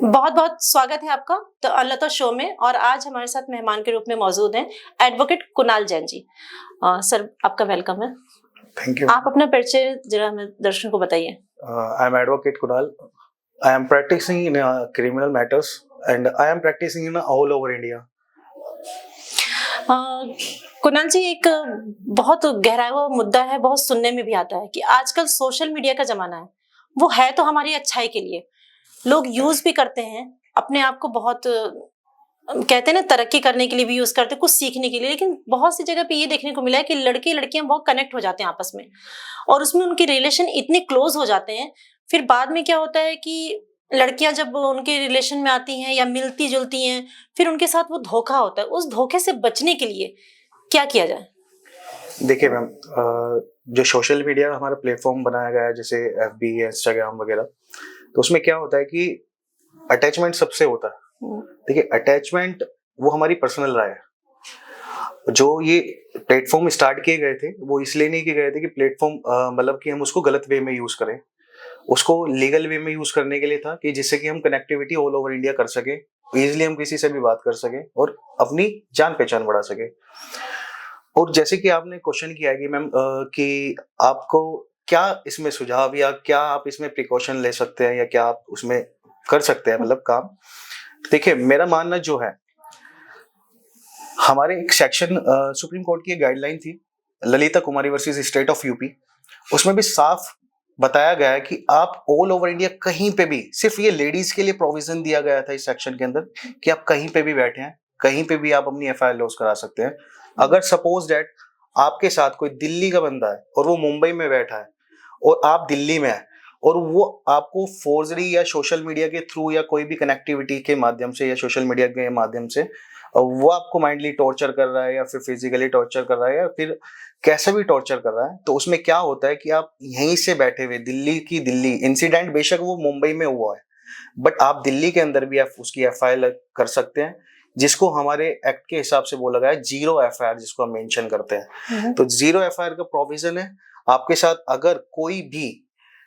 बहुत बहुत स्वागत है आपका तो अनलता शो में। और आज हमारे साथ मेहमान के रूप में मौजूद हैं एडवोकेट कुणाल जैन जी। सर, आपका वेलकम है। Thank you. आप अपना परिचय जरा हमें दर्शकों को बताइए। I am advocate Kunal. I am practicing in criminal matters and I am practicing in all over India. Kunal जी, एक बहुत गहरा हुआ मुद्दा है, बहुत सुनने में भी आता है कि आजकल सोशल मीडिया का जमाना है। वो है तो हमारी अच्छाई के लिए, लोग यूज भी करते हैं अपने आप को, बहुत कहते हैं ना, तरक्की करने के लिए भी यूज करते हैं, कुछ सीखने के लिए। लेकिन बहुत सी जगह पे ये देखने को मिला है कि लड़के लड़कियां बहुत कनेक्ट हो जाते हैं आपस में, और उसमें उनके रिलेशन इतने क्लोज हो जाते हैं। फिर बाद में क्या होता है कि लड़कियां जब उनके रिलेशन में आती हैं या मिलती जुलती हैं, फिर उनके साथ वो धोखा होता है। उस धोखे से बचने के लिए क्या किया जाए? देखिए मैम, जो सोशल मीडिया हमारा प्लेटफॉर्म बनाया गया है, जैसे FB इंस्टाग्राम वगैरह, तो उसमें क्या होता है कि अटैचमेंट सबसे होता है। देखिए, अटैचमेंट वो हमारी पर्सनल राय है। जो ये प्लेटफॉर्म स्टार्ट किए गए थे वो इसलिए नहीं किए गए थे कि प्लेटफॉर्म मतलब कि हम उसको गलत वे में यूज करें। उसको लीगल वे में यूज करने के लिए था कि जिससे कि हम कनेक्टिविटी ऑल ओवर इंडिया कर सके, इजीली हम किसी से भी बात कर सके और अपनी जान पहचान बढ़ा सके। और जैसे कि आपने क्वेश्चन किया है कि मैम कि आपको क्या इसमें सुझाव या क्या आप इसमें प्रिकॉशन ले सकते हैं या क्या आप उसमें कर सकते हैं, मतलब काम। देखिए, मेरा मानना जो है, हमारे एक सेक्शन सुप्रीम कोर्ट की गाइडलाइन थी, ललिता कुमारी वर्सेस स्टेट ऑफ यूपी। उसमें भी साफ बताया गया है कि आप ऑल ओवर इंडिया कहीं पे भी, सिर्फ ये लेडीज के लिए प्रोविजन दिया गया था इस सेक्शन के अंदर कि आप कहीं पे भी बैठे हैं, कहीं पे भी आप अपनी FIR लॉस करा सकते हैं। अगर सपोज दैट आपके साथ कोई दिल्ली का बंदा है और वो मुंबई में बैठा है और आप दिल्ली में है, और वो आपको फोर्जरी या सोशल मीडिया के थ्रू या कोई भी कनेक्टिविटी के माध्यम से या सोशल मीडिया के माध्यम से वो आपको माइंडली टॉर्चर कर रहा है या फिर फिजिकली टॉर्चर कर रहा है या फिर कैसे भी टॉर्चर कर रहा है, तो उसमें क्या होता है कि आप यहीं से बैठे हुए, दिल्ली की दिल्ली, इंसिडेंट बेशक वो मुंबई में हुआ है, बट आप दिल्ली के अंदर भी आप उसकी FIR कर सकते हैं, जिसको हमारे एक्ट के हिसाब से बोला गया है जीरो FIR, जिसको हम मेंशन करते हैं। तो जीरो FIR का प्रोविजन है। आपके साथ अगर कोई भी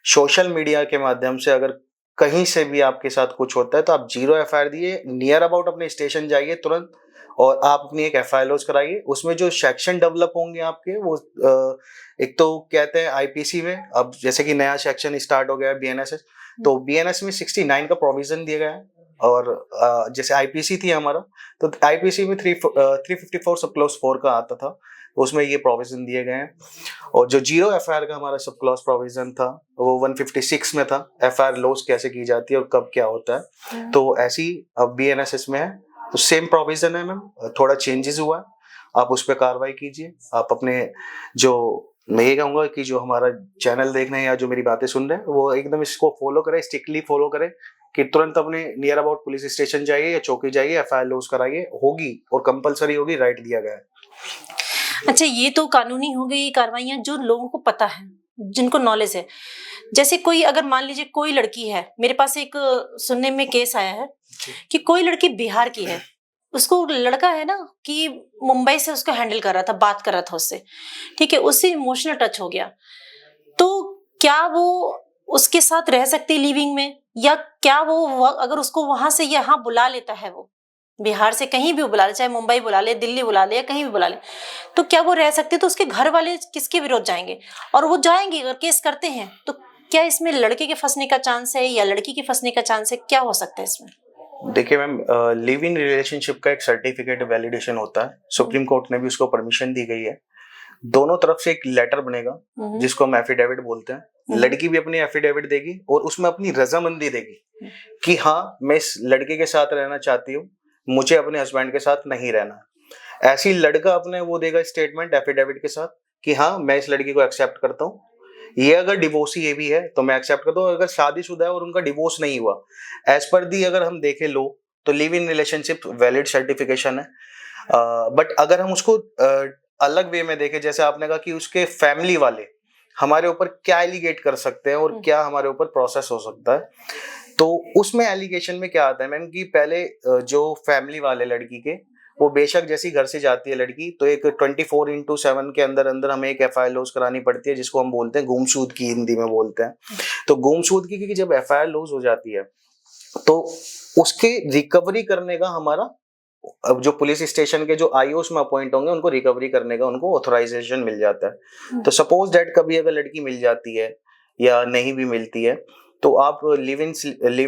सोशल मीडिया के माध्यम से अगर कहीं से भी आपके साथ कुछ होता है तो आप जीरो FIR दिए, नियर अबाउट अपने स्टेशन जाइए तुरंत और आप अपनी एक FIR लॉन्च कराइए। उसमें जो सेक्शन डेवलप होंगे आपके, वो एक तो कहते हैं IPC में, अब जैसे कि नया सेक्शन स्टार्ट हो गया है BNS, तो BNS में 69 का प्रोविजन दिया गया है। और जैसे IPC थी हमारा, तो IPC में 354 सब क्लॉज 4 का आता था, तो उसमें ये प्रोविजन दिए गए हैं। और जो जीरो FIR का हमारा सब क्लॉज प्रोविजन था वो 156 में था, FIR लॉस कैसे की जाती है और कब क्या होता है। तो ऐसी अब BNSS में है, तो सेम प्रोविजन है मैम, थोड़ा चेंजेस हुआ है, आप उस पर कार्रवाई कीजिए। आप अपने जो, मैं ये कहूंगा कि जो हमारा चैनल देख रहे हैं या जो मेरी बातें सुन रहे हैं, वो एकदम इसको फॉलो करें, स्ट्रिक्टली फॉलो करें कि तुरंत अपने नियर अबाउट पुलिस स्टेशन जाइए या चौकी जाइए, FIR लॉस कराइए, होगी और कंपलसरी होगी, राइट दिया गया है। अच्छा, ये तो कानूनी हो गई कार्रवाइयां जो लोगों को पता है, जिनको नॉलेज है। जैसे कोई, अगर मान लीजिए कोई लड़की है, मेरे पास एक सुनने में केस आया है कि कोई लड़की बिहार की है, उसको लड़का है ना कि मुंबई से उसको हैंडल कर रहा था, बात कर रहा था उससे, ठीक है, उससे इमोशनल टच हो गया। तो क्या वो उसके साथ रह सकती लिविंग में, या क्या वो अगर उसको वहां से यहाँ बुला लेता है, वो बिहार से कहीं भी बुला ले, चाहे मुंबई बुला ले, दिल्ली बुला ले, या कहीं भी बुला ले, तो क्या वो रह सकते? तो उसके घर वाले किसके विरोध जाएंगे? और वो जाएंगे, अगर केस करते हैं तो क्या इसमें लड़के के फंसने का चांस है या लड़की के फंसने का चांस है? क्या हो सकता है इसमें? देखिए मैम, लिव इन रिलेशनशिप का एक सर्टिफिकेट वैलिडेशन होता है, सुप्रीम कोर्ट ने भी उसको परमिशन दी गई है। दोनों तरफ से एक लेटर बनेगा जिसको हम एफिडेविट बोलते हैं। लड़की भी अपनी एफिडेविट देगी और उसमें अपनी रजामंदी देगी कि हाँ, मैं इस लड़के के साथ रहना चाहती हूँ, मुझे अपने हस्बैंड के साथ नहीं रहना। ऐसी लड़का अपने वो देगा स्टेटमेंट एफिडेविट के साथ कि हाँ, मैं इस लड़की को एक्सेप्ट करता हूँ। ये अगर डिवोर्सी ये भी है तो मैं एक्सेप्ट करता हूँ। अगर शादीशुदा है और उनका डिवोर्स नहीं हुआ, एज पर दी अगर हम देखें लो, तो live in relationship valid certification है। बट अगर हम उसको अलग वे में देखें, जैसे आपने कहा कि उसके फैमिली वाले हमारे ऊपर क्या एलिगेट कर सकते हैं और क्या हमारे ऊपर प्रोसेस हो सकता है, तो उसमें एलिगेशन में क्या आता है मैम कि पहले जो फैमिली वाले लड़की के, वो बेशक जैसी घर से जाती है लड़की, तो एक 24/7 के अंदर अंदर हमें एक FIR लॉस करानी पड़ती है, जिसको हम बोलते हैं गुमशुदगी, हिंदी में बोलते हैं। तो गुमशुदगी की जब FIR लॉस हो जाती है तो उसके रिकवरी करने का हमारा, अब जो पुलिस स्टेशन के जो आईओस में अपॉइंट होंगे उनको रिकवरी करने का उनको ऑथराइजेशन मिल जाता है। तो सपोज दैट कभी अगर लड़की मिल जाती है या नहीं भी मिलती है, तो आप लिव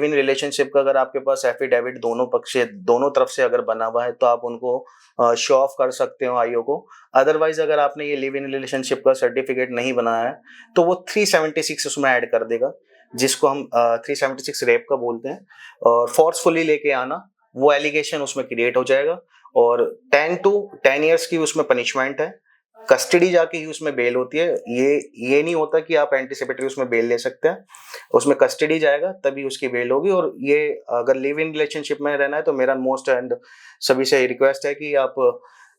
इन रिलेशनशिप का अगर आपके पास एफिडेविट दोनों तरफ से अगर बना हुआ है तो आप उनको शो ऑफ कर सकते हो आईओ को। अदरवाइज अगर आपने ये लिव इन रिलेशनशिप का सर्टिफिकेट नहीं बनाया है तो वो 376 उसमें ऐड कर देगा, जिसको हम 376 रेप का बोलते हैं, और फोर्सफुली लेके आना, वो एलिगेशन उसमें क्रिएट हो जाएगा और 10 to 10 years की उसमें पनिशमेंट है। कस्टडी जाके ही उसमें बेल होती है, ये नहीं होता कि आप एंटीसिपेटरी उसमें बेल ले सकते हैं, उसमें कस्टडी जाएगा तभी उसकी बेल होगी। और ये अगर लिव इन रिलेशनशिप में रहना है तो मेरा मोस्ट एंड सभी से रिक्वेस्ट है कि आप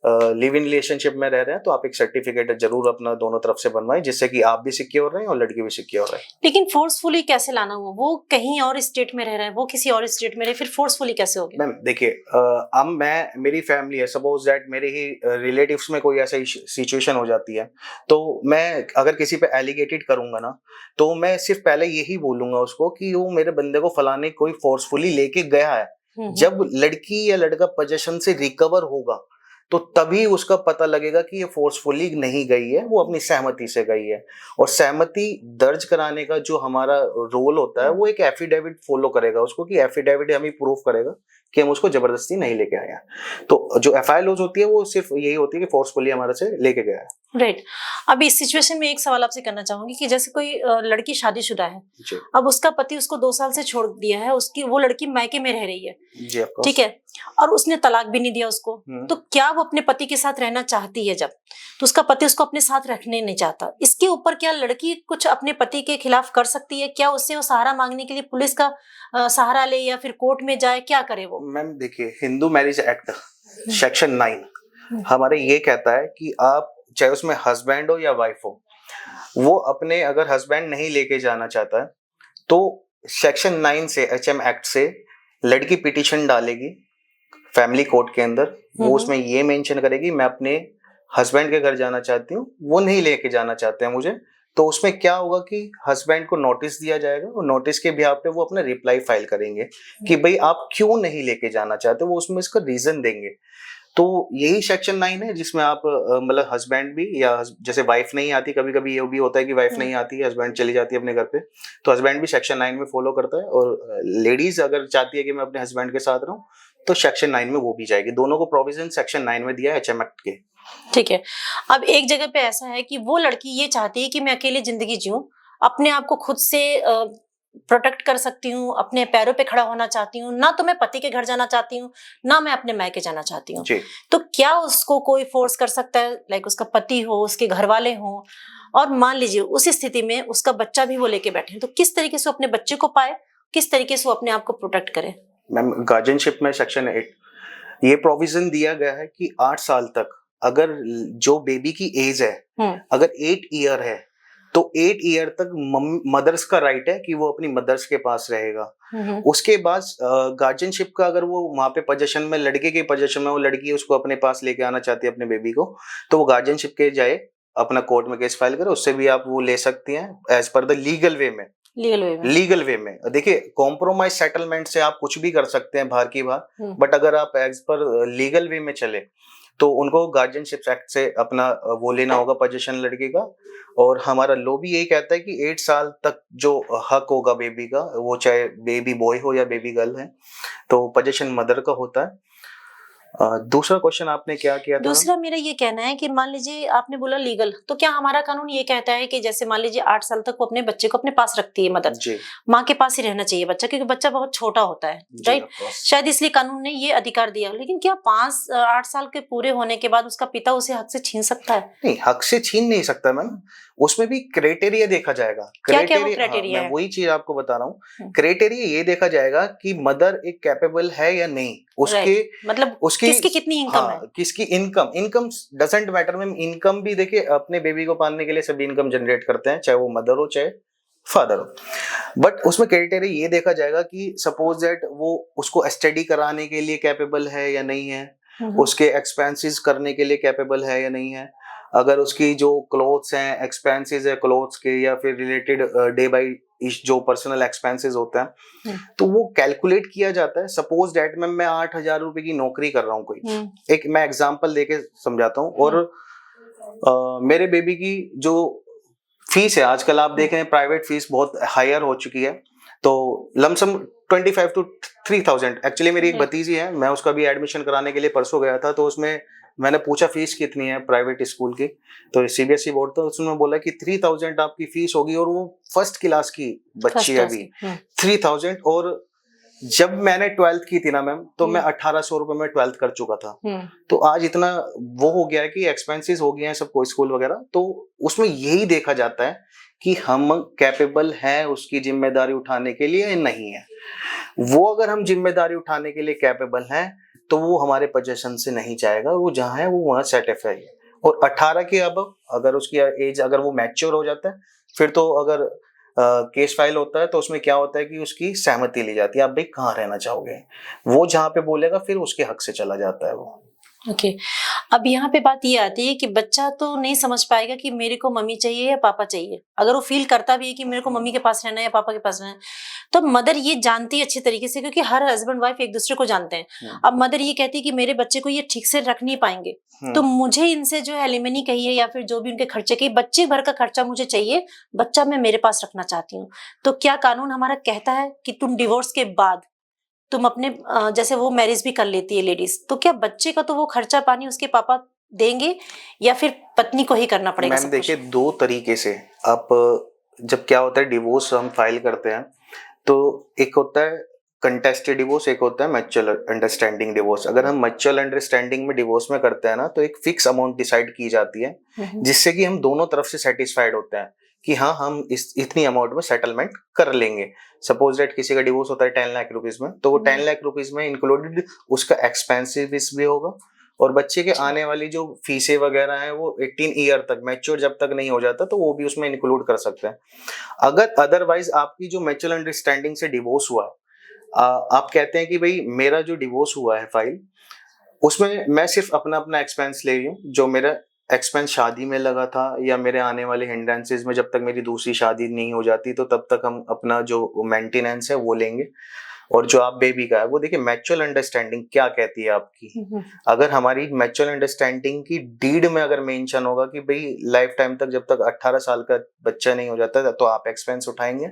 लिव इन रिलेशनशिप में रह रहे हैं तो आप एक सर्टिफिकेट जरूर अपना दोनों तरफ से बनवाएं, जिससे कि आप भी सिक्योर रहें और लड़की भी सिक्योर रहे। लेकिन फोर्सफुली कैसे लाना हुआ? वो कहीं और स्टेट में रह रहा है, वो किसी और स्टेट में रहे, फिर फोर्सफुली कैसे हो गया? मैम देखिए, अब मेरी फैमिली है, सपोज दैट मेरे ही रिलेटिव्स में कोई ऐसा सिचुएशन हो जाती है, तो मैं अगर किसी पे एलिगेटेड करूंगा ना, तो मैं सिर्फ पहले यही बोलूंगा उसको कि वो मेरे बंदे को फलाने कोई फोर्सफुली लेके गया है। जब लड़की या लड़का पोजीशन से रिकवर होगा तो तभी उसका पता लगेगा कि ये फोर्सफुली नहीं गई है, वो अपनी सहमति से गई है। और सहमति दर्ज कराने का जो हमारा रोल होता है वो एक एफिडेविट फॉलो करेगा उसको, कि एफिडेविट हमें प्रूफ करेगा कि हम उसको जबरदस्ती नहीं लेके आए हैं। तो जो एफआईआर लॉज होती है वो सिर्फ यही होती है कि फोर्सफुली हमारे से लेके गया है। राइट। अब इस सिचुएशन में एक सवाल आपसे करना चाहूंगी कि जैसे कोई लड़की शादीशुदा है, अब उसका पति उसको 2 साल से छोड़ दिया है, उसकी वो लड़की मायके में रह रही है, ठीक है, और उसने तलाक भी नहीं दिया उसको, तो क्या वो अपने पति के साथ रहना चाहती है? जब तो उसका पति उसको अपने साथ रखने नहीं चाहता, इसके ऊपर क्या लड़की कुछ अपने पति के खिलाफ कर सकती है? क्या उससे वो सहारा मांगने के लिए पुलिस का सहारा ले या फिर कोर्ट में जाए, क्या करे वो? मैम देखिए, हिंदू मैरिज एक्ट सेक्शन 9 हमारे ये कहता है कि आप चाहे उसमें हस्बैंड हो या वाइफ हो, वो अपने अगर हस्बैंड नहीं लेके जाना चाहता है तो सेक्शन 9 से एचएम एक्ट से लड़की पिटीशन डालेगी फैमिली कोर्ट के अंदर। वो उसमें ये मेंशन करेगी मैं अपने हस्बैंड के घर जाना चाहती हूँ, वो नहीं लेके जाना चाहते हैं मुझे। तो उसमें क्या होगा कि हस्बैंड को नोटिस दिया जाएगा और नोटिस के बिहाफ पे वो अपना रिप्लाई फाइल करेंगे कि भाई आप क्यों नहीं लेके जाना चाहते, वो उसमें इसका रीजन देंगे। तो यही सेक्शन 9 है जिसमें आप मतलब हस्बैंड भी, या जैसे वाइफ नहीं आती, कभी कभी ये भी होता है कि वाइफ नहीं आती, हस्बैंड चली जाती है अपने घर पे, तो हस्बैंड भी सेक्शन 9 में फॉलो करता है। और लेडीज अगर चाहती है कि मैं अपने हस्बैंड के साथ रहूं तो सेक्शन 9 में वो भी जाएगी। दोनों को प्रोविजन सेक्शन 9 में दिया है एचएम एक्ट के। ठीक है। अब एक जगह पे ऐसा है कि वो लड़की ये चाहती है कि मैं अकेले जिंदगी जीऊं, अपने आप को खुद से प्रोटेक्ट कर सकती हूँ, अपने पैरों पे खड़ा होना चाहती हूँ, ना तो मैं पति के घर जाना चाहती हूँ, ना मैं अपने मायके जाना चाहती हूँ। तो क्या उसको कोई फोर्स कर सकता है? लाइक उसका पति हो, उसके घर वाले हो, और मान लीजिए उस स्थिति में उसका बच्चा भी वो लेके बैठे हैं, तो किस तरीके से अपने बच्चे को पाए, किस तरीके से वो अपने आप को प्रोटेक्ट करे? मैम गार्जियनशिप में सेक्शन 8 ये प्रोविजन दिया गया है कि 8 साल तक अगर जो बेबी की एज है अगर 8 ईयर है तो 8 ईयर तक मदर्स का राइट है कि वो अपनी मदर्स के पास रहेगा। उसके बाद गार्जियनशिप का अगर वो वहां पे पोजीशन में, लड़के के पोजीशन में वो लड़की उसको अपने पास लेके आना चाहती है अपने बेबी को, तो वो गार्जियनशिप के जाए अपना कोर्ट में केस फाइल करे, उससे भी आप वो ले सकती हैं as per the legal way में। लीगल वे में देखिए, कॉम्प्रोमाइज सेटलमेंट से आप कुछ भी कर सकते हैं बाहर की बाहर, बट अगर आप एज पर लीगल वे में चले तो उनको गार्जियनशिप एक्ट से अपना वो लेना होगा पोजीशन लड़के का। और हमारा लॉ भी यही कहता है कि 8 साल तक जो हक होगा बेबी का, वो चाहे बेबी बॉय हो या बेबी गर्ल है, तो पोजीशन मदर का होता है। दूसरा क्वेश्चन आपने क्या किया था? दूसरा मेरा ये कहना है कि मान लीजिए आपने बोला लीगल, तो क्या हमारा कानून ये कहता है कि जैसे मान लीजिए 8 साल तक वो अपने बच्चे को अपने पास रखती है मदर, माँ के पास ही रहना चाहिए बच्चा, क्योंकि बच्चा बहुत छोटा होता है, राइट? शायद इसलिए कानून ने ये अधिकार दिया। लेकिन क्या 8 साल के पूरे होने के बाद उसका पिता उसे हक से छीन सकता है? नहीं, हक से छीन नहीं सकता मैम, उसमें भी क्राइटेरिया देखा जाएगा। क्राइटेरिया मैं वही चीज आपको बता रहा हूँ। क्राइटेरिया ये देखा जाएगा कि मदर एक कैपेबल है या नहीं, उसके मतलब किसकी कितनी इनकम है, किसकी income doesn't matter ma'am. Income भी देखिए, अपने बेबी को पालने के लिए सभी इनकम जनरेट करते हैं, चाहे वो मदर हो चाहे फादर हो, बट उसमें क्राइटेरिया ये देखा जाएगा कि सपोज दैट वो उसको स्टडी कराने के लिए कैपेबल है या नहीं है, उसके एक्सपेंसेस करने के लिए कैपेबल है या नहीं है, अगर उसकी जो क्लोथ्स हैं, एक्सपेंसेस है क्लोथ्स के या फिर रिलेटेड डे बाय जो पर्सनल एक्सपेंसेस होते हैं तो वो कैलकुलेट किया जाता है। सपोज दैट मैं 8,000 रुपए की नौकरी कर रहा हूँ कोई, एक मैं एग्जांपल देके समझाता हूँ। और मेरे बेबी की जो फीस है, आजकल आप देख रहे हैं प्राइवेट फीस बहुत हायर हो चुकी है, तो लमसम 25 to 3,000। एक्चुअली मेरी एक भतीजी है, मैं उसका भी एडमिशन कराने के लिए परसों गया था, तो उसमें मैंने पूछा फीस कितनी है प्राइवेट स्कूल की, तो सीबीएसई बोर्ड, तो उसने बोला कि 3,000 आपकी फीस होगी, और वो फर्स्ट क्लास की बच्ची है अभी। 3,000। और जब मैंने 12th की थी ना मैम, तो मैं 1,800 रुपए में 12th कर चुका था। तो आज इतना वो हो गया है कि एक्सपेंसेस हो गए हैं सबको, स्कूल वगैरह, तो उसमें यही देखा जाता है कि हम कैपेबल हैं उसकी जिम्मेदारी उठाने के लिए, नहीं है। वो अगर हम जिम्मेदारी उठाने के लिए कैपेबल हैं तो वो हमारे पोजीशन से नहीं जाएगा, वो जहाँ है वो वहाँ सेटिस्फाई है। और 18 के अब अगर उसकी एज, अगर वो मैच्योर हो जाता है, फिर तो अगर केस फाइल होता है तो उसमें क्या होता है कि उसकी सहमति ली जाती है, आप भाई कहाँ रहना चाहोगे, वो जहाँ पे बोलेगा फिर उसके हक से चला जाता है वो। ओके अब यहाँ पे बात ये आती है कि बच्चा तो नहीं समझ पाएगा कि मेरे को मम्मी चाहिए या पापा चाहिए। अगर वो फील करता भी है कि मेरे को मम्मी के पास रहना है या पापा के पास रहना है, तो मदर ये जानती है अच्छी तरीके से, क्योंकि हर हस्बैंड वाइफ एक दूसरे को जानते हैं। अब मदर ये कहती है कि मेरे बच्चे को ये ठीक से रख नहीं पाएंगे, तो मुझे इनसे जो है एलिमनी कहिए या फिर जो भी उनके खर्चे की, बच्चे भर का खर्चा मुझे चाहिए, बच्चा मैं मेरे पास रखना चाहती हूँ। तो क्या कानून हमारा कहता है कि तुम डिवोर्स के बाद तुम अपने जैसे वो मैरिज भी कर लेती है लेडीज, तो क्या बच्चे का तो वो खर्चा पानी उसके पापा देंगे या फिर पत्नी को ही करना पड़ेगा? मैम देखिए, दो तरीके से आप, जब क्या होता है डिवोर्स हम फाइल करते हैं, तो एक होता है कंटेस्टेड डिवोर्स, एक होता है म्यूचुअल अंडरस्टैंडिंग डिवोर्स। अगर हम म्यूचुअल अंडरस्टैंडिंग में डिवोर्स में करते हैं ना, तो एक फिक्स अमाउंट डिसाइड की जाती है, जिससे कि हम दोनों तरफ से सेटिस्फाइड होते हैं कि हाँ हम इतनी अमाउंट में सेटलमेंट कर लेंगे। सपोज दैट किसी का डिवोर्स होता है 10 लाख रुपीज में, तो वो 10 लाख रुपीज में इंक्लूडेड उसका एक्सपेंसिव भी होगा, और बच्चे के आने वाली जो फीसें वगैरह हैं वो 18 ईयर तक, मैच्योर जब तक नहीं हो जाता, तो वो भी उसमें इंक्लूड कर सकते हैं। अगर अदरवाइज आपकी जो म्यूचुअल अंडरस्टैंडिंग से डिवोर्स हुआ, आप कहते हैं कि भाई मेरा जो डिवोर्स हुआ है फाइल, उसमें मैं सिर्फ अपना अपना एक्सपेंस ले रही हूँ, जो मेरा एक्सपेंस शादी में लगा था या मेरे आने वाले हिंड्रेंसेस में, जब तक मेरी दूसरी शादी नहीं हो जाती तो तब तक हम अपना जो मेंटेनेंस है वो लेंगे। और जो आप बेबी का है वो देखिए म्यूचुअल अंडरस्टैंडिंग क्या कहती है आपकी। अगर हमारी म्यूचुअल अंडरस्टैंडिंग की डीड में अगर मेंशन होगा कि भाई लाइफ टाइम तक, जब तक 18 साल का बच्चा नहीं हो जाता तो आप एक्सपेंस उठाएंगे,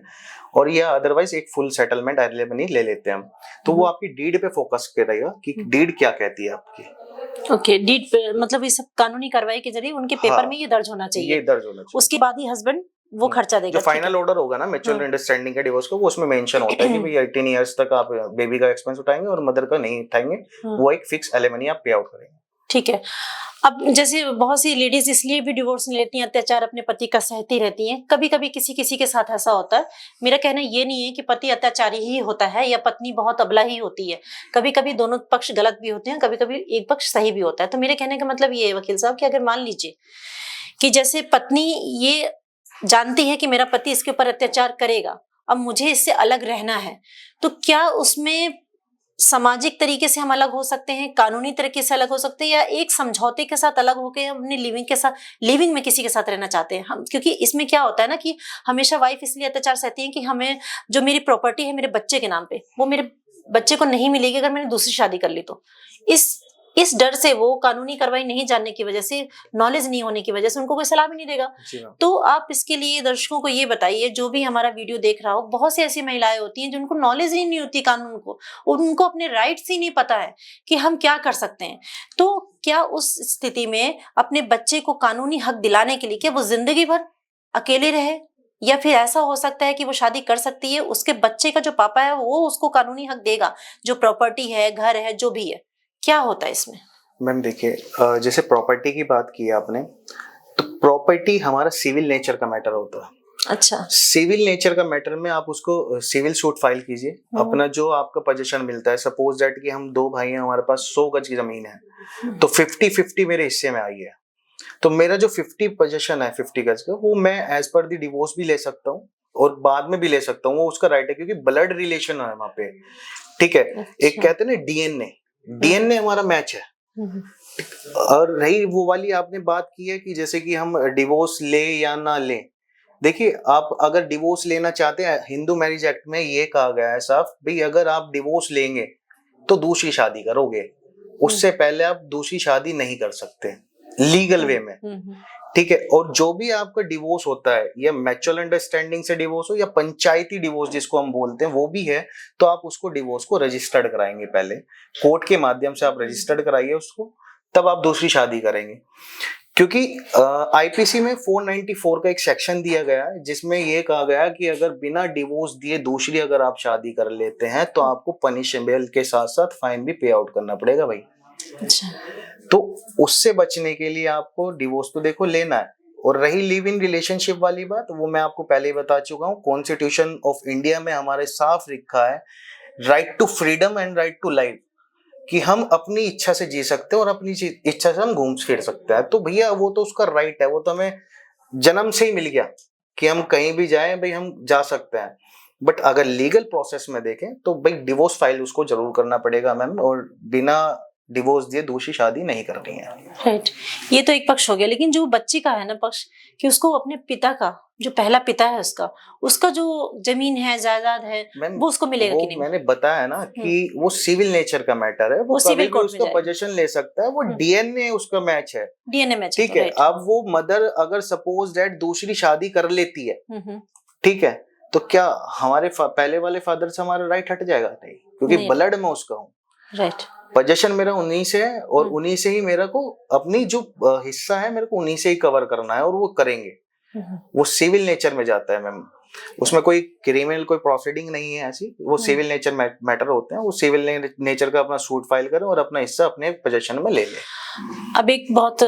और या अदरवाइज एक फुल सेटलमेंट एलिमनी ले लेते हैं हम, तो वो आपकी डीड पे फोकस करेगा कि डीड क्या कहती है आपकी। ओके डीड पे मतलब ये सब कानूनी कार्रवाई के जरिए उनके पेपर में ये दर्ज होना चाहिए, ये दर्ज होना चाहिए। उसके बाद ही हस्बैंड वो खर्चा देगा। जो फाइनल ऑर्डर होगा ना म्यूचुअल अंडरस्टैंडिंग का डिवोर्स का, वो उसमें मेंशन होता है कि भाई 18 इयर्स तक आप बेबी का एक्सपेंस उठाएंगे और मदर का नहीं उठाएंगे, वो एक फिक्स एलिमनी आप पे आउट करेंगे। ठीक है। अब जैसे बहुत सी लेडीज इसलिए भी डिवोर्स नहीं लेती हैं, अत्याचार अपने पति का सहती रहती हैं। कभी कभी किसी किसी के साथ ऐसा होता है। मेरा कहना ये नहीं है कि पति अत्याचारी ही होता है या पत्नी बहुत अबला ही होती है, कभी कभी दोनों पक्ष गलत भी होते हैं, कभी कभी एक पक्ष सही भी होता है। तो मेरे कहने का मतलब ये है वकील साहब कि अगर मान लीजिए कि जैसे पत्नी ये जानती है कि मेरा पति इसके ऊपर अत्याचार करेगा, अब मुझे इससे अलग रहना है, तो क्या उसमें सामाजिक तरीके से हम अलग हो सकते हैं, कानूनी तरीके से अलग हो सकते हैं, या एक समझौते के साथ अलग होकर हम अपने लिविंग में किसी के साथ रहना चाहते हैं हम? क्योंकि इसमें क्या होता है ना कि हमेशा वाइफ इसलिए अत्याचार सहती है कि हमें जो मेरी प्रॉपर्टी है मेरे बच्चे के नाम पे, वो मेरे बच्चे को नहीं मिलेगी अगर मैंने दूसरी शादी कर ली तो। इस डर से वो कानूनी कार्रवाई नहीं जानने की वजह से, नॉलेज नहीं होने की वजह से उनको कोई सलाह भी नहीं देगा। तो आप इसके लिए दर्शकों को ये बताइए, जो भी हमारा वीडियो देख रहा हो, बहुत सी ऐसी महिलाएं होती हैं जिनको नॉलेज ही नहीं होती कानून को, उनको अपने राइट्स ही नहीं पता है कि हम क्या कर सकते हैं। तो क्या उस स्थिति में अपने बच्चे को कानूनी हक दिलाने के लिए क्या वो जिंदगी भर अकेले रहे, या फिर ऐसा हो सकता है कि वो शादी कर सकती है, उसके बच्चे का जो पापा है वो उसको कानूनी हक देगा, जो प्रॉपर्टी है, घर है, जो भी है, क्या होता है इसमें? मैम देखिए, जैसे प्रॉपर्टी की बात की आपने, तो प्रॉपर्टी हमारा सिविल नेचर का मैटर होता है। अच्छा, सिविल नेचर का मैटर में आप उसको सिविल सूट फाइल कीजिए, अपना जो आपका पोजीशन मिलता है। सपोज दैट कि हम 2 भाई हैं, हमारे पास 100 गज की जमीन है, तो 50-50 मेरे हिस्से में आई है, तो मेरा जो 50 पोजीशन है 50 गज का, वो मैं एज पर द डिवोर्स भी ले सकता हूँ और बाद में भी ले सकता हूँ, वो उसका राइट है, क्योंकि ब्लड रिलेशन है वहां पे। ठीक है। एक कहते हैं ना डीएनए हमारा मैच है। और रही वो वाली आपने बात की है कि जैसे कि हम डिवोर्स ले या ना ले, देखिए, आप अगर डिवोर्स लेना चाहते हैं, हिंदू मैरिज एक्ट में ये कहा गया है साफ, भाई अगर आप डिवोर्स लेंगे तो दूसरी शादी करोगे, उससे पहले आप दूसरी शादी नहीं कर सकते लीगल वे में। ठीक है, और जो भी आपका डिवोर्स होता है, या म्यूचुअल अंडरस्टैंडिंग से डिवोर्स हो या पंचायती डिवोर्स जिसको हम बोलते हैं, वो भी है, तो आप उसको डिवोर्स को रजिस्टर्ड कराएंगे। पहले कोर्ट के माध्यम से आप रजिस्टर्ड कराइए उसको, तब आप दूसरी शादी करेंगे। क्योंकि आईपीसी में 494 का एक सेक्शन दिया गया है जिसमें ये कहा गया कि अगर बिना डिवोर्स दिए दूसरी अगर आप शादी कर लेते हैं तो आपको पनिशमेबल के साथ साथ फाइन भी पे आउट करना पड़ेगा भाई। अच्छा। तो उससे बचने के लिए आपको डिवोर्स तो देखो लेना है। और रही लिव इन रिलेशनशिप वाली बात, वो मैं आपको पहले ही बता चुका हूँ, कॉन्स्टिट्यूशन ऑफ इंडिया में हमारे साफ लिखा है right to freedom and right to life, कि हम अपनी इच्छा से जी सकते हैं और अपनी इच्छा से हम घूम फिर सकते हैं। तो भैया वो तो उसका राइट है, वो तो हमें जन्म से ही मिल गया कि हम कहीं भी जाएं भाई हम जा सकते हैं। बट अगर लीगल प्रोसेस में देखें तो भाई डिवोर्स फाइल उसको जरूर करना पड़ेगा मैम, और बिना डिवोर्स दिए दूसरी शादी नहीं करनी है। राइट, ये तो एक पक्ष हो गया, लेकिन जो बच्ची का है ना पक्ष, कि उसको अपने पिता का, जो पहला पिता है उसका जो जमीन है, जायदाद है, वो उसको मिलेगा कि नहीं? मैंने बताया ना कि वो सिविल नेचर का मैटर है, वो कभी भी उसका पोजीशन ले सकता है, वो डीएनए उसका मैच है, डीएनए मैच। ठीक है। अब वो मदर अगर सपोज दैट दूसरी शादी कर लेती है, ठीक है, तो क्या हमारे पहले वाले फादर से हमारा राइट हट जाएगा? नहीं, क्योंकि ब्लड में उसका हूँ, राइट। पोजीशन मेरा उन्हीं से है, और उन्हीं से ही मेरा को अपनी जो हिस्सा है मेरे को उन्हीं से ही कवर करना है, और वो करेंगे। वो सिविल नेचर में जाता है मैम, उसमें कोई क्रिमिनल कोई प्रोसीडिंग नहीं है ऐसी, वो सिविल नेचर मैटर होते हैं। वो सिविल नेचर का अपना सूट फाइल करें और अपना हिस्सा अपने पोजीशन में ले ले। अब एक बहुत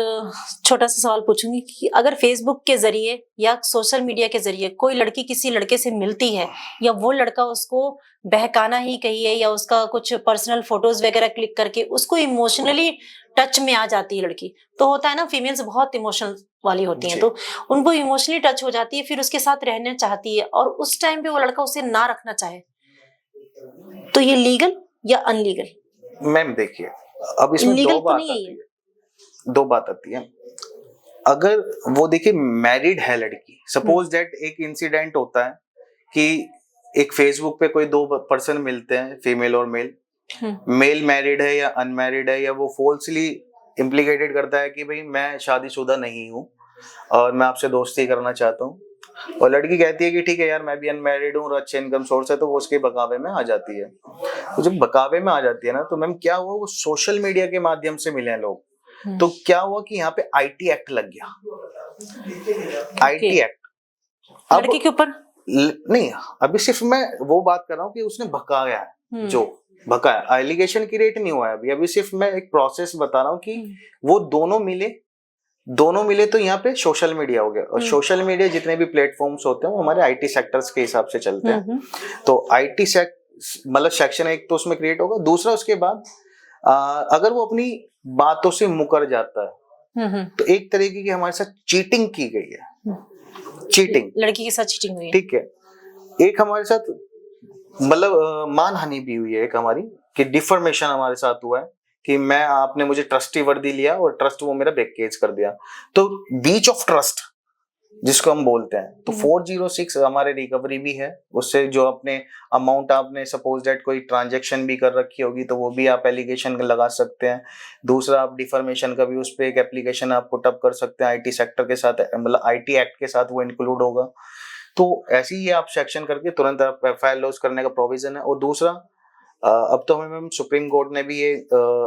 छोटा सा सवाल पूछूंगी कि अगर फेसबुक के जरिए या सोशल मीडिया के जरिए कोई लड़की किसी लड़के से मिलती है, या वो लड़का उसको बहकाना ही कहिए, या उसका कुछ पर्सनल फोटोज वगैरह क्लिक करके उसको इमोशनली टच में आ जाती है लड़की, तो होता है ना, फीमेल्स बहुत इमोशनल वाली होती हैं, तो उनको इमोशनली टच हो जाती है, फिर उसके साथ रहना चाहती है, और उस टाइम पे वो लड़का उसे ना रखना चाहे, तो ये लीगल या अनलीगल? मैम देखिए, अब इसमें दो बात आती है। अगर वो देखिए मैरिड है लड़की, सपोज दैट एक इंसिडेंट होता है कि एक फेसबुक पे कोई दो पर्सन मिलते हैं, फीमेल और मेल, मेल मैरिड है या अनमैरिड है, या वो फॉल्सली इम्प्लीकेटेड करता है कि भाई मैं शादीशुदा नहीं हूँ और मैं आपसे दोस्ती करना चाहता हूँ, और लड़की कहती है कि ठीक है यार मैं भी अनमैरिड हूँ और अच्छे इनकम सोर्स है, तो वो उसके बकावे में आ जाती है। तो जब बकावे में आ जाती है ना, तो मैम क्या हुआ, वो सोशल मीडिया के माध्यम से मिले हैं लोग, तो क्या हुआ कि यहाँ पे आईटी एक्ट लग गया। आईटी एक्ट लड़के के ऊपर नहीं, अभी सिर्फ मैं वो बात कर रहा हूँ कि उसने भकाया है, जो भकाया, एलिगेशन क्रिएट नहीं हुआ है अभी सिर्फ मैं एक प्रोसेस बता रहा हूँ कि वो दोनों मिले तो यहाँ पे सोशल मीडिया हो गया। और सोशल मीडिया जितने भी प्लेटफॉर्म्स होते हैं वो हमारे आईटी सेक्टर्स के हिसाब से चलते हैं। तो आईटी मतलब सेक्शन एक तो उसमें क्रिएट होगा। दूसरा उसके बाद अगर वो अपनी बातों से मुकर जाता है तो एक तरीके की हमारे साथ चीटिंग की गई है, चीटिंग, लड़की के साथ चीटिंग हुई है, ठीक है। एक हमारे साथ मतलब मानहानि भी हुई है, एक हमारी कि डिफॉर्मेशन हमारे साथ हुआ है कि मैं आपने मुझे ट्रस्टी वर्दी लिया और ट्रस्ट वो मेरा ब्रेकेज कर दिया, तो बीच ऑफ ट्रस्ट जिसको हम बोलते हैं। तो 406 हमारे रिकवरी भी है, उससे जो अपने अमाउंट आपने सपोज दैट कोई ट्रांजैक्शन भी कर रखी होगी तो वो भी आप एलिगेशन लगा सकते हैं। दूसरा आप डिफॉर्मेशन का भी उस पर एक एप्लीकेशन आप पुट अप कर सकते हैं आईटी सेक्टर के साथ, मतलब आईटी एक्ट के साथ वो इंक्लूड होगा। तो ऐसे ही आप सेक्शन करके तुरंत आप एफआईआर लॉन्च करने का प्रोविजन है। और दूसरा अब तो हमें मैम सुप्रीम कोर्ट ने भी ये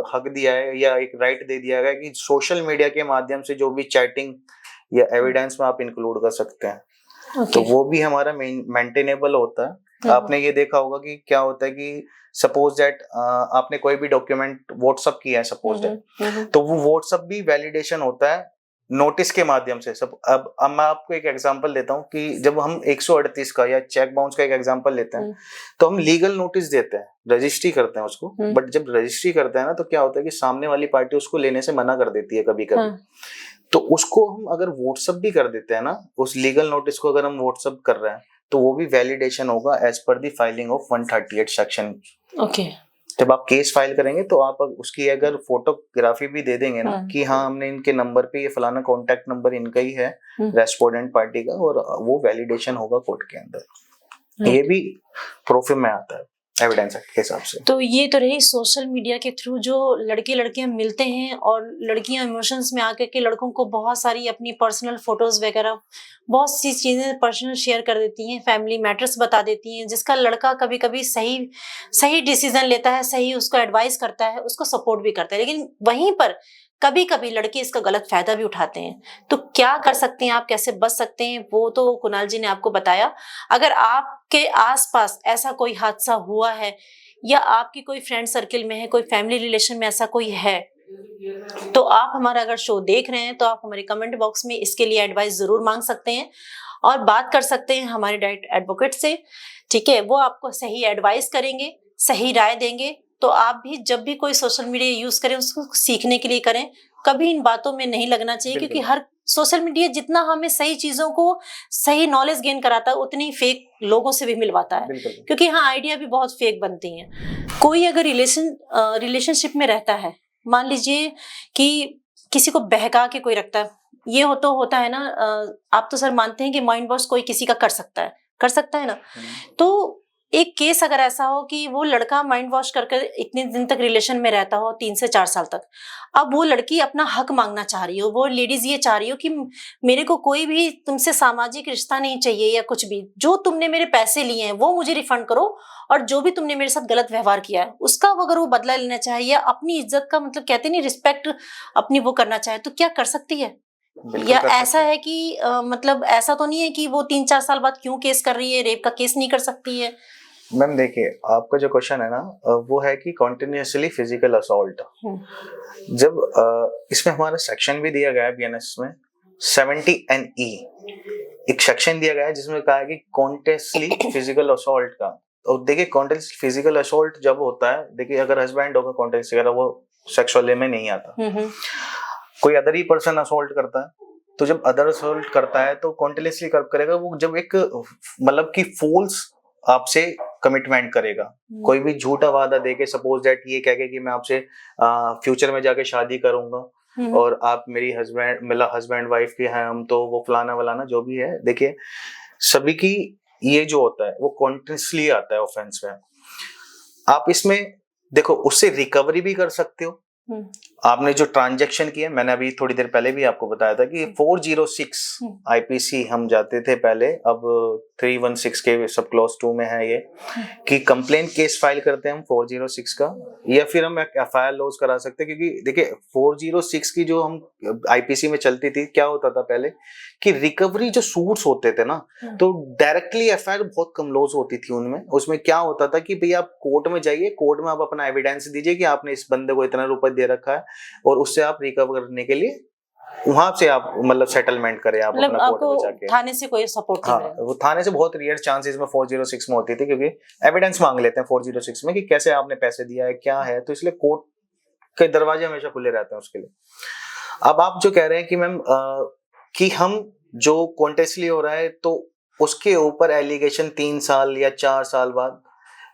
हक दिया है या एक राइट दे दिया है कि सोशल मीडिया के माध्यम से जो भी चैटिंग या एविडेंस में आप इंक्लूड कर सकते हैं। तो वो भी हमारा मेंटेनेबल होता है। आपने ये देखा होगा कि क्या होता है कि सपोज दैट आपने कोई भी डॉक्यूमेंट व्हाट्सएप किया है सपोज दैट, तो वो व्हाट्सएप भी वैलिडेशन होता है नोटिस के माध्यम से। सब अब मैं आपको एक एग्जांपल देता हूँ कि जब हम 138 का या चेक बाउंस का एक एग्जांपल लेते हैं तो हम लीगल नोटिस देते हैं, रजिस्ट्री करते हैं उसको। बट जब रजिस्ट्री करते हैं ना तो क्या होता है कि सामने वाली पार्टी उसको लेने से मना कर देती है कभी कभी। तो उसको हम अगर व्हाट्सएप भी कर देते हैं ना, उस लीगल नोटिस को अगर हम व्हाट्सएप कर रहे हैं तो वो भी वैलिडेशन होगा as per the filing of 138 section. Okay, जब आप केस फाइल करेंगे तो आप उसकी अगर फोटोग्राफी भी दे देंगे ना कि हाँ हमने इनके नंबर पे ये फलाना कॉन्टेक्ट नंबर इनका ही है रेस्पोंडेंट पार्टी का, और वो वैलिडेशन होगा कोर्ट के अंदर। ये भी प्रूफ में आता है एविडेंस एक्ट के हिसाब से। तो ये तो रही सोशल मीडिया के थ्रू जो लड़के लड़कियां मिलते हैं और लड़कियां इमोशंस में आकर के लड़कों को बहुत सारी अपनी पर्सनल फोटोज वगैरह बहुत सी चीजें पर्सनल शेयर कर देती हैं, फैमिली मैटर्स बता देती हैं, जिसका लड़का कभी कभी सही डिसीजन लेता है, सही उसको एडवाइस करता है, उसको सपोर्ट भी करता है, लेकिन वहीं पर कभी कभी लड़के इसका गलत फायदा भी उठाते हैं। तो क्या कर सकते हैं आप, कैसे बच सकते हैं, वो तो कुणाल जी ने आपको बताया। अगर आपके आसपास ऐसा कोई हादसा हुआ है या आपकी कोई फ्रेंड सर्किल में है, कोई फैमिली रिलेशन में ऐसा कोई है, तो आप हमारा अगर शो देख रहे हैं तो आप हमारे कमेंट बॉक्स में इसके लिए एडवाइस जरूर मांग सकते हैं और बात कर सकते हैं हमारे डाइट एडवोकेट से। ठीक है, वो आपको सही एडवाइस करेंगे, सही राय देंगे। तो आप भी जब भी कोई सोशल मीडिया यूज करें उसको सीखने के लिए करें, कभी इन बातों में नहीं लगना चाहिए, क्योंकि हर सोशल मीडिया जितना हमें सही चीजों को सही नॉलेज गेन कराता है उतनी फेक लोगों से भी मिलवाता है, क्योंकि हाँ आइडिया भी बहुत फेक बनती हैं। कोई अगर रिलेशनशिप में रहता है, मान लीजिए कि किसी को बहका के कोई रखता है, ये तो होता है ना, आप तो सर मानते हैं कि माइंड वॉश कोई किसी का कर सकता है ना। तो एक केस अगर ऐसा हो कि वो लड़का माइंड वॉश करके इतने दिन तक रिलेशन में रहता हो, 3 से 4 साल तक, अब वो लड़की अपना हक मांगना चाह रही हो, वो लेडीज ये चाह रही हो कि मेरे को कोई भी तुमसे सामाजिक रिश्ता नहीं चाहिए या कुछ भी, जो तुमने मेरे पैसे लिए हैं वो मुझे रिफंड करो, और जो भी तुमने मेरे साथ गलत व्यवहार किया है उसका अगर वो बदला लेना चाहे या अपनी इज्जत का मतलब कहते नहीं रिस्पेक्ट अपनी वो करना चाहे, तो क्या कर सकती है? या ऐसा है कि मतलब ऐसा तो नहीं है कि वो 3-4 साल बाद क्यों केस कर रही है, रेप का केस नहीं कर सकती है? मैम देखिए, आपका जो क्वेश्चन है ना वो है कि कॉन्टिन्यूसली फिजिकल असॉल्ट, जब इसमें हमारा सेक्शन भी दिया गया है बीएनएस में 70 NE, एक सेक्शन दिया गया है जिसमें कहा है कि कॉन्टिन्यूसली फिजिकल असॉल्ट का। और देखिए कॉन्टिन्यूसली फिजिकल असॉल्ट जब होता है, देखिए अगर हस्बैंड होगा कॉन्टिन्यूसली अगर वो सेक्सुअल में नहीं आता, कोई अदर ही पर्सन असॉल्ट करता है, तो जब अदर असॉल्ट करता है तो कॉन्टिन्यूसली करेगा वो, जब एक मतलब कि फॉल्स आपसे कमिटमेंट करेगा, कोई भी झूठा वादा देके, सपोज दैट ये कह के कि मैं आपसे फ्यूचर में जाके शादी करूंगा और आप मेरी हस्बैंड वाइफ की हैं हम, तो वो फलाना वलाना जो भी है। देखिए सभी की ये जो होता है वो कॉन्टिन्यूसली आता है ऑफेंस में। आप इसमें देखो उससे रिकवरी भी कर सकते हो। आपने जो ट्रांजैक्शन किया, मैंने अभी थोड़ी देर पहले भी आपको बताया था कि 406 आईपीसी हम जाते थे पहले, अब 316 के सब क्लॉज 2 में है ये कि कंप्लेंट केस फाइल करते हैं हम 406 का, या फिर हम एफआईआर लॉज करा सकते हैं। क्योंकि देखिए 406 की जो हम आईपीसी में चलती थी, क्या होता था पहले कि रिकवरी जो सूट्स होते थे ना, तो डायरेक्टली एफआईआर बहुत कम लॉज होती थी उनमें। उसमें क्या होता था कि भैया आप कोर्ट में जाइए, कोर्ट में आप अपना एविडेंस दीजिए कि आपने इस बंदे को इतना रुपए दे रखा है, और उससे आप रिकवर करने के लिए वहां से आप मतलब सेटलमेंट करें, आप मतलब अपना कोर्ट में जाके। थाने से कोई सपोर्ट नहीं मिलेगा। वो थाने से बहुत रेयर चांसेस में 406 में होती थी, क्योंकि एविडेंस मांग लेते हैं 406 में कि कैसे आपने पैसे दिया है, क्या है, तो इसलिए कोर्ट के दरवाजे हमेशा खुले रहते हैं उसके लिए। अब आप जो कह रहे हैं कि मैम कि हम जो कॉन्टेस्टली हो रहा है तो उसके ऊपर एलिगेशन 3 साल या 4 साल बाद,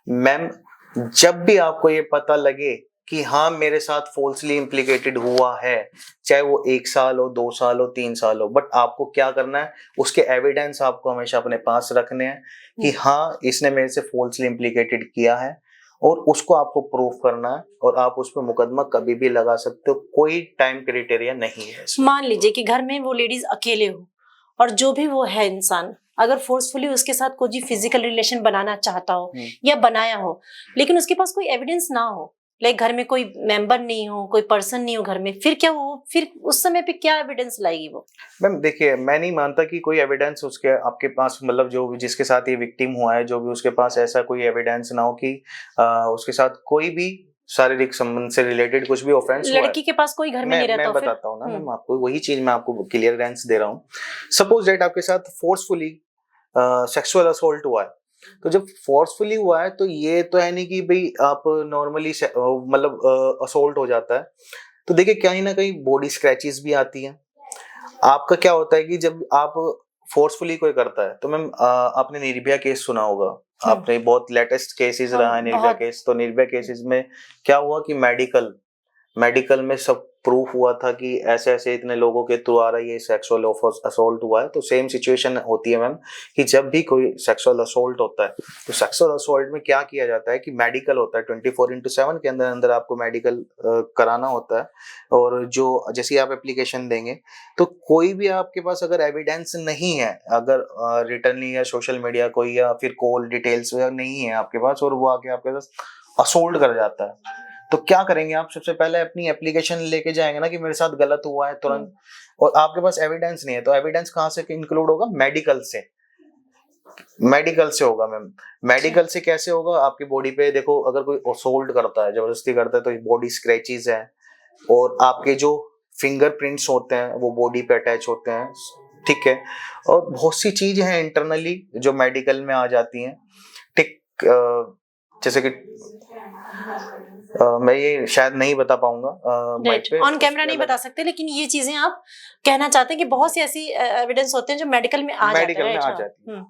मैम जब भी आपको ये पता लगे कि हाँ मेरे साथ फॉल्सली इम्प्लीकेटेड हुआ है, चाहे वो 1 साल हो, 2 साल हो, 3 साल हो, बट आपको क्या करना है, उसके एविडेंस आपको हमेशा अपने पास रखने हैं कि हाँ इसने मेरे से फॉल्सली इम्प्लीकेटेड किया है, और उसको आपको प्रूफ करना है, और आप उस पर मुकदमा कभी भी लगा सकते हो, कोई टाइम क्राइटेरिया नहीं है। मान लीजिए कि घर में वो लेडीज अकेले हो और जो भी वो है इंसान अगर फोर्सफुली उसके साथ कोई फिजिकल रिलेशन बनाना चाहता हो या बनाया हो, लेकिन उसके पास कोई एविडेंस ना हो, लाइक घर में कोई मेंबर नहीं हो, कोई पर्सन नहीं हो घर में, फिर क्या हो, फिर उस समय पे क्या एविडेंस लाएगी वो? मैम देखिए, मैं नहीं मानता कि कोई एविडेंस उसके आपके पास, मतलब जो जिसके साथ ये विक्टिम हुआ है, जो भी उसके पास ऐसा कोई एविडेंस ना हो कि उसके साथ कोई भी शारीरिक संबंध से रिलेटेड कुछ भी ऑफेंस हुआ है। लड़की के पास कोई घर में नहीं रहता। मैं बताता हूँ ना मैम आपको, वही चीज मैं आपको क्लियरेंस दे रहा हूँ। सपोज दैट आपके साथ फोर्सफुली सेक्सुअल असॉल्ट हुआ है, तो जब फोर्सफुली हुआ है तो ये तो है नहीं कि भाई आप नॉर्मली मतलब असॉल्ट हो जाता है। तो देखिए कहीं ना कहीं बॉडी स्क्रैचेस भी आती हैं। आपका क्या होता है कि जब आप फोर्सफुली कोई करता है, तो मैम आपने निर्भया केस सुना होगा, आपने बहुत लेटेस्ट केसेस रहा है निर्भया बहुत। केस, तो निर्भया केसेस में क्या हुआ कि मेडिकल में सब प्रूफ हुआ था कि ऐसे ऐसे इतने लोगों के द्वारा ये सेक्सुअल असोल्ट हुआ है। तो सेम सिचुएशन होती है मैम कि जब भी कोई सेक्सुअल असोल्ट होता है तो सेक्सुअल असोल्ट में क्या किया जाता है कि मेडिकल होता है 24/7 के अंदर अंदर आपको मेडिकल कराना होता है। और जो जैसे आप एप्लीकेशन देंगे तो कोई भी आपके पास अगर एविडेंस नहीं है, अगर रिटर्नली या सोशल मीडिया कोई या फिर कॉल डिटेल्स नहीं है आपके पास और वो आके आपके पास असोल्ट कर जाता है, तो क्या करेंगे आप? सबसे पहले अपनी एप्लीकेशन लेके जाएंगे ना कि मेरे साथ गलत हुआ है तुरंत, और आपके पास एविडेंस नहीं है तो एविडेंस कहाँ से इंक्लूड होगा? मेडिकल से होगा मैम। मेडिकल से कैसे होगा? आपकी बॉडी पे देखो, अगर कोई असोल्ट करता है, जबरदस्ती करता है, तो बॉडी स्क्रैचेस है और आपके जो फिंगरप्रिंट्स होते हैं वो बॉडी पे अटैच होते हैं, ठीक है। और बहुत सी चीजें हैं इंटरनली जो मेडिकल में आ जाती हैं, ठीक। जैसे कि मैं ये शायद नहीं बता पाऊंगा माइक पे, ऑन कैमरा नहीं बता सकते, लेकिन ये चीजें आप कहना चाहते हैं कि बहुत सी ऐसी एविडेंस होते हैं जो मेडिकल में आ जाती है।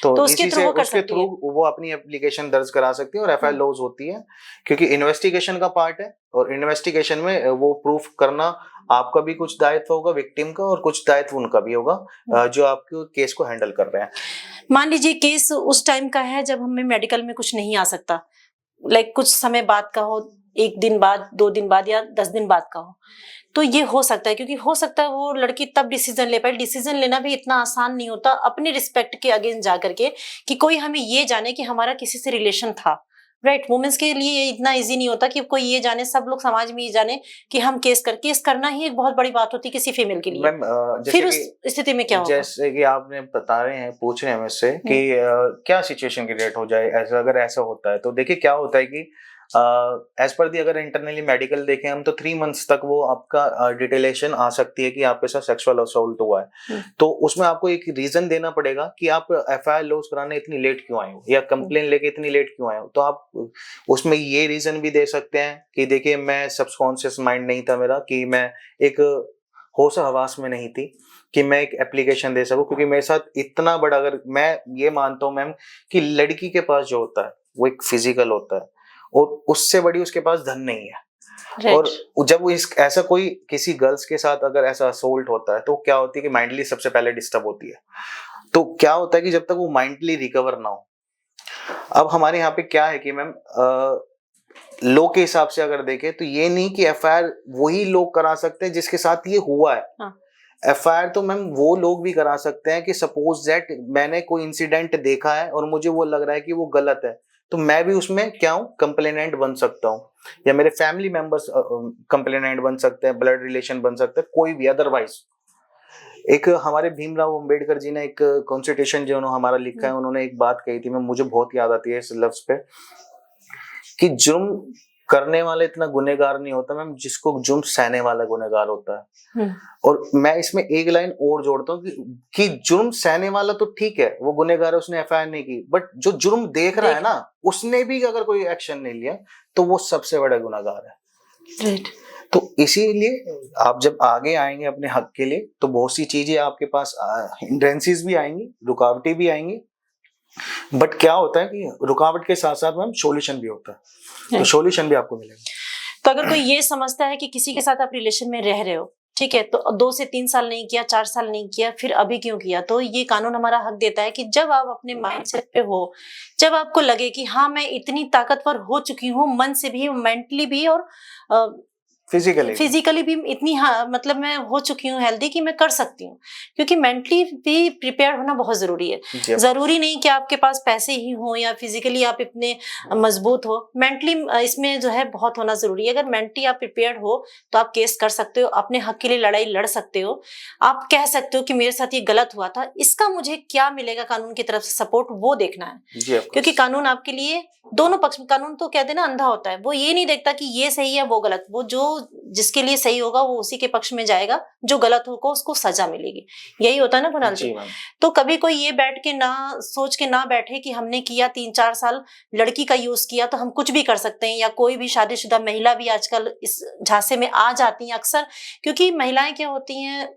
तो उसके थ्रू वो कर सकती है, वो अपनी एप्लीकेशन दर्ज करा सकती है और एफआईआर लॉज होती है, क्योंकि इन्वेस्टिगेशन का पार्ट है और इन्वेस्टिगेशन में वो प्रूफ करना आपका भी कुछ दायित्व होगा, विक्टिम का, और कुछ दायित्व उनका भी होगा जो आपके केस को हैंडल कर रहे हैं। मान लीजिए केस उस टाइम का है जब हमें मेडिकल में कुछ नहीं आ सकता, लाइक कुछ समय बाद का हो, 1 दिन बाद, 2 दिन बाद या 10 दिन बाद का हो, तो ये हो सकता है, क्योंकि हो सकता है वो लड़की तब डिसीजन ले पाए। डिसीजन लेना भी इतना आसान नहीं होता अपने रिस्पेक्ट के अगेंस्ट जा करके कि कोई हमें ये जाने कि हमारा किसी से रिलेशन था, राइट। वुमेन्स के लिए ये इतना इजी नहीं होता कि कोई ये जाने, सब लोग समाज में ये जाने कि हम केस करना ही एक बहुत बड़ी बात होती है किसी फीमेल के लिए। फिर उस स्थिति में क्या होगा? जैसे कि आपने बता रहे हैं, पूछ रहे हैं मुझसे कि क्या सिचुएशन क्रिएट हो जाए ऐसा, अगर ऐसा होता है तो देखिए क्या होता है कि एज पर दी अगर इंटरनली मेडिकल देखें हम तो 3 मंथ्स तक वो आपका डिटेलेशन आ सकती है कि आपके साथ सेक्सुअल असॉल्ट हुआ है। तो उसमें आपको एक रीजन देना पड़ेगा कि आप एफआईआर लॉज कराने इतनी लेट क्यों आए हो या कंप्लेन लेके इतनी लेट क्यों आए हो। तो आप उसमें ये रीजन भी दे सकते हैं कि देखिए मैं सबकॉन्शियस माइंड नहीं था मेरा, कि मैं एक होश हवास में नहीं थी कि मैं एक एप्लीकेशन दे सकूं, क्योंकि मेरे साथ इतना बड़ा, अगर मैं ये मानता हूं मैम कि लड़की के पास जो होता है वो एक फिजिकल होता है और उससे बड़ी उसके पास धन नहीं है। और जब वो ऐसा कोई किसी गर्ल्स के साथ अगर ऐसा असोल्ट होता है तो क्या होती है कि माइंडली सबसे पहले डिस्टर्ब होती है। तो क्या होता है कि जब तक वो माइंडली रिकवर ना हो, अब हमारे यहाँ पे क्या है कि मैम लॉ के हिसाब से अगर देखें तो ये नहीं कि एफआईआर वही लोग करा सकते हैं जिसके साथ ये हुआ है। एफआईआर तो मैम वो लोग भी करा सकते हैं कि सपोज दैट मैंने कोई इंसिडेंट देखा है और मुझे वो लग रहा है कि वो गलत है, तो मैं भी उसमें क्या हूँ, कंप्लेनेंट बन सकता हूँ, या मेरे फैमिली मेंबर्स कंप्लेनेंट बन सकते हैं, ब्लड रिलेशन बन सकते हैं, कोई भी अदरवाइज। एक हमारे भीमराव अंबेडकर जी ने एक कॉन्स्टिट्यूशन जो हमारा लिखा है, उन्होंने एक बात कही थी, मैं मुझे बहुत याद आती है इस लफ्ज पे, कि जुर्म करने वाला इतना गुनहगार नहीं होता मैम जिसको जुर्म सहने वाला गुनहगार होता है। और मैं इसमें एक लाइन और जोड़ता हूँ कि जुर्म सहने वाला तो ठीक है, वो गुनहगार है, उसने एफआईआर नहीं की, बट जो जुर्म देख रहा है ना, उसने भी अगर कोई एक्शन नहीं लिया तो वो सबसे बड़ा गुनहगार है। राइट। तो इसीलिए आप जब आगे आएंगे अपने हक के लिए तो बहुत सी चीजें आपके पास हिंड्रेंसेस भी आएंगी, रुकावटें भी आएंगी, बट क्या होता है कि रुकावट के साथ साथ मैम सॉल्यूशन भी होता है, तो सॉल्यूशन भी आपको मिलेगा। तो अगर कोई ये समझता है कि किसी के साथ आप रिलेशन में रह रहे हो, ठीक है, तो 2 से 3 साल नहीं किया, 4 साल नहीं किया, फिर अभी क्यों किया, तो ये कानून हमारा हक देता है कि जब आप अपने माइंडसेट पे हो, जब आपको लगे कि हाँ मैं इतनी ताकतवर हो चुकी हूँ, मन से भी, मेंटली भी और फिजिकली भी इतनी, हाँ मतलब मैं हो चुकी हूँ हेल्दी कि मैं कर सकती हूँ, क्योंकि मेंटली भी प्रिपेयर होना बहुत जरूरी है। जरूरी नहीं कि आपके पास पैसे ही हो या फिजिकली आप इतने मजबूत हो, मेंटली इसमें जो है बहुत होना जरूरी है। अगर मेंटली आप प्रिपेयर्ड हो तो आप केस कर सकते हो, अपने हक के लिए लड़ाई लड़ सकते हो, आप कह सकते हो कि मेरे साथ ये गलत हुआ था, इसका मुझे क्या मिलेगा कानून की तरफ से सपोर्ट, वो देखना है। क्योंकि कानून आपके लिए दोनों पक्ष में, कानून तो कहते हैं ना अंधा होता है, वो ये नहीं देखता कि ये सही है वो गलत, वो जो जिसके लिए सही होगा वो उसी के पक्ष में जाएगा, जो गलत होगा उसको सजा मिलेगी। यही होता है ना कुणाल जी। तो कभी कोई ये बैठ के ना सोच के ना बैठे कि हमने किया 3-4 साल लड़की का यूज किया तो हम कुछ भी कर सकते हैं, या कोई भी शादीशुदा महिला भी आजकल इस झांसे में आ जाती है अक्सर, क्योंकि महिलाएं क्या होती हैं,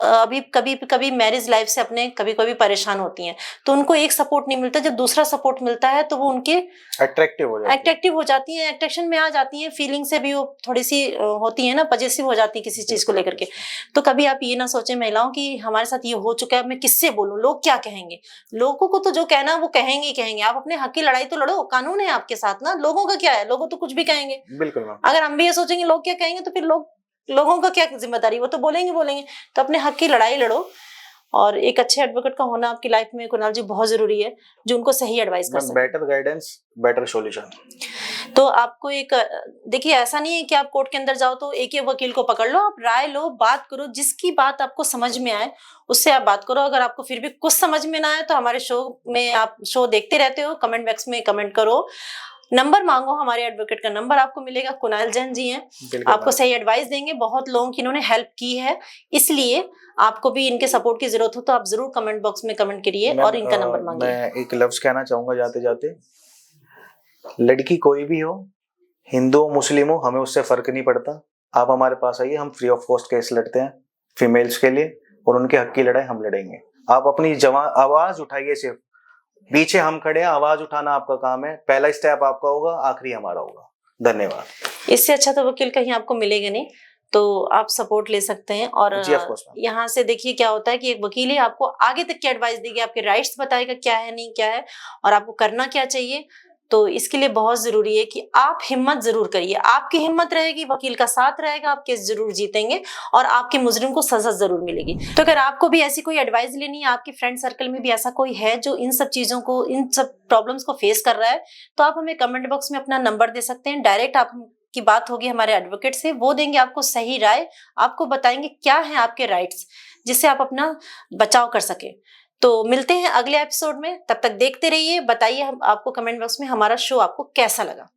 अभी कभी कभी मैरिज लाइफ से अपने कभी कभी परेशान होती हैं, तो उनको एक सपोर्ट नहीं मिलता, जब दूसरा सपोर्ट मिलता है तो वो उनके अट्रैक्टिव हो जाती हैं, अट्रैक्शन में आ जाती हैं, फीलिंग से भी वो थोड़ी सी होती है ना, पजेसिव हो जाती है किसी चीज को लेकर के। तो कभी आप ये ना सोचें महिलाओं कि हमारे साथ ये हो चुका है, मैं किससे बोलूं, लोग क्या कहेंगे। लोगों को तो जो कहना है वो कहेंगे ही कहेंगे, आप अपने हक की लड़ाई तो लड़ो, कानून है आपके साथ ना, लोगों का क्या है, लोगों तो कुछ भी कहेंगे। बिल्कुल मैम। अगर हम भी ये सोचेंगे लोग क्या कहेंगे, तो फिर लोगों का क्या जिम्मेदारी, वो तो बोलेंगे। तो अपने हक की लड़ाई लड़ो, और एक अच्छे एडवोकेट का होना आपकी लाइफ में कुणाल जी बहुत जरूरी है, जो उनको सही एडवाइस कर सके। Better guidance, better solution. तो आपको एक, देखिए ऐसा नहीं है कि आप कोर्ट के अंदर जाओ तो एक ही वकील को पकड़ लो, आप राय लो, बात करो, जिसकी बात आपको समझ में आए उससे आप बात करो। अगर आपको फिर भी कुछ समझ में ना आए तो हमारे शो में, आप शो देखते रहते हो, कमेंट बॉक्स में कमेंट करो, नंबर मांगो, हमारे एडवोकेट का नंबर आपको मिलेगा, कुणाल जैन जी हैं, आपको सही एडवाइस देंगे। बहुत लोगों की इन्होंने हेल्प की है, इसलिए आपको भी इनके सपोर्ट की जरूरत हो तो आप जरूर कमेंट बॉक्स में कमेंट करिए और इनका नंबर मांगिए। मैं एक लफ्ज कहना चाहूंगा जाते जाते, लड़की कोई भी हो, हिंदू हो मुस्लिम हो, हमें उससे फर्क नहीं पड़ता। आप हमारे पास आइए, हम फ्री ऑफ कॉस्ट केस लड़ते हैं फीमेल्स के लिए, और उनके हक की लड़ाई हम लड़ेंगे। आप अपनी आवाज उठाइए, सिर्फ पीछे हम खड़े हैं, आवाज उठाना आपका काम है, पहला स्टेप आपका होगा, आखिरी हमारा होगा। धन्यवाद। इससे अच्छा तो वकील कहीं आपको मिलेगा नहीं, तो आप सपोर्ट ले सकते हैं। और यहाँ से देखिए क्या होता है कि एक वकील ही आपको आगे तक की एडवाइस देगी, आपके राइट्स बताएगा क्या है नहीं क्या है, और आपको करना क्या चाहिए। तो इसके लिए बहुत जरूरी है कि आप हिम्मत जरूर करिए, आपकी हिम्मत रहेगी, वकील का साथ रहेगा, आप केस जरूर जीतेंगे और आपके मुजरिम को सजा जरूर मिलेगी। तो अगर आपको भी ऐसी कोई एडवाइस लेनी है, आपके फ्रेंड सर्कल में भी ऐसा कोई है जो इन सब चीजों को, इन सब प्रॉब्लम्स को फेस कर रहा है, तो आप हमें कमेंट बॉक्स में अपना नंबर दे सकते हैं। डायरेक्ट आप की बात होगी हमारे एडवोकेट से, वो देंगे आपको सही राय, आपको बताएंगे क्या है आपके राइट्स, जिससे आप अपना बचाव कर सके। तो मिलते हैं अगले एपिसोड में, तब तक देखते रहिए, बताइए हम आपको कमेंट बॉक्स में हमारा शो आपको कैसा लगा।